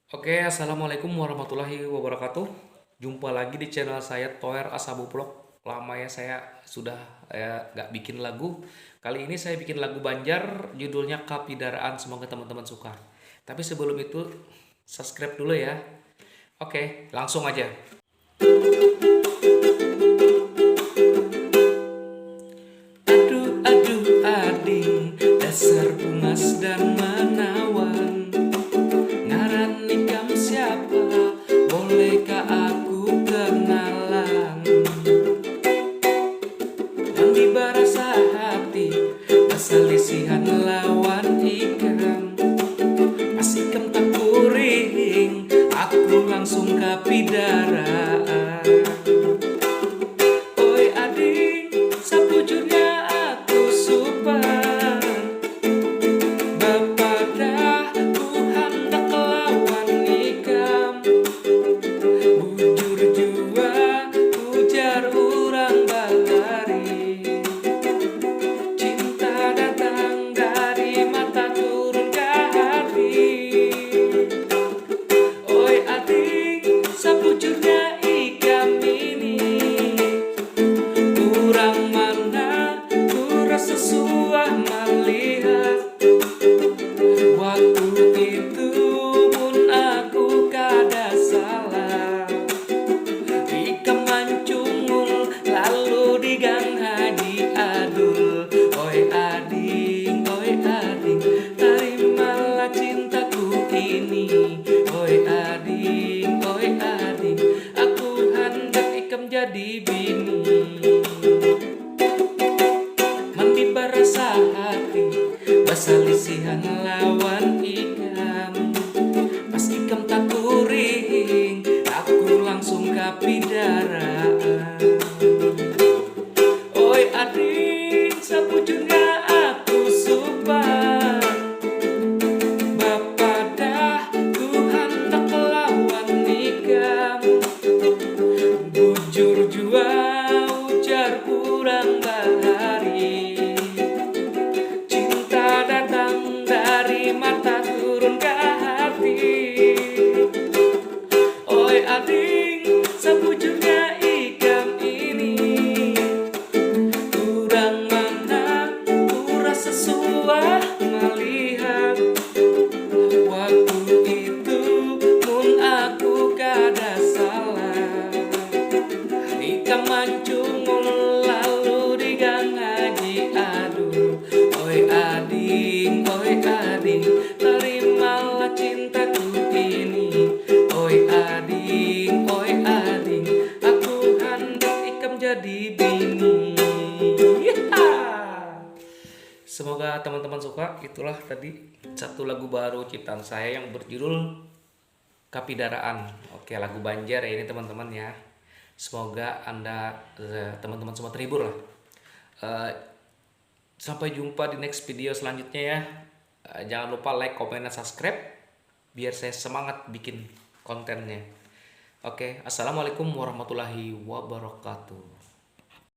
Oke, assalamualaikum warahmatullahi wabarakatuh. Jumpa lagi di channel saya Toer Asabu Vlog. Lama ya saya sudah nggak bikin lagu. Kali ini saya bikin lagu Banjar, judulnya Kapidaraan. Semoga teman-teman suka. Tapi sebelum itu subscribe dulu ya. Oke, langsung aja. Aduh, aduh, ading, dasar bungas dan menawan. Ngaran nikam siapa? Bolehkah aku kenalan? Mandi barasa hati, keselisihan lawan ikam. Pas ikam tak kuring, aku langsung kapidaraan. Oi ading, sapujurnya aku supan. Bapada Tuhan tak kelawan ikam. Bujur jua ujar urang balari. Cinta datang dari mata turun ke hati. Oi ading, sapujurnya ikam ini. Kurang mana ku rasa suah melihat. Waktu itu pun aku kada salah. Ikam mancungul lalu digang haji adul. Oi ading, terimalah cintaku ini. Oi ading, aku hendak ikam jadi bini. Mandi barasa hati, basalisihan lawan ikam. Pas ikam tak kuring, aku langsung kapidaraan. Oi ading, sapujurnya aku supan. Bapada Tuhan tak kelawan ikam. Bujur jua ujar kurang bahari. Cinta datang dari mata turun ke hati. Oi ading, sabujurnya ikam ini. Kurang mana ku rasa suah melihat. Waktu itu pun aku kada salah. Ikam mancungul lalu digang haji adul. Oi ading, terimalah cintaku ini. Oi ading, aku hendak ikam jadi bini. Semoga teman-teman suka. Itulah tadi satu lagu baru ciptaan saya yang berjudul Kapidaraan. Oke, lagu Banjar ya ini teman-teman ya. Semoga Anda teman-teman semua terhibur lah. Sampai jumpa di next video selanjutnya ya. Jangan lupa like, komen, dan subscribe biar saya semangat bikin kontennya. Oke, assalamualaikum warahmatullahi wabarakatuh.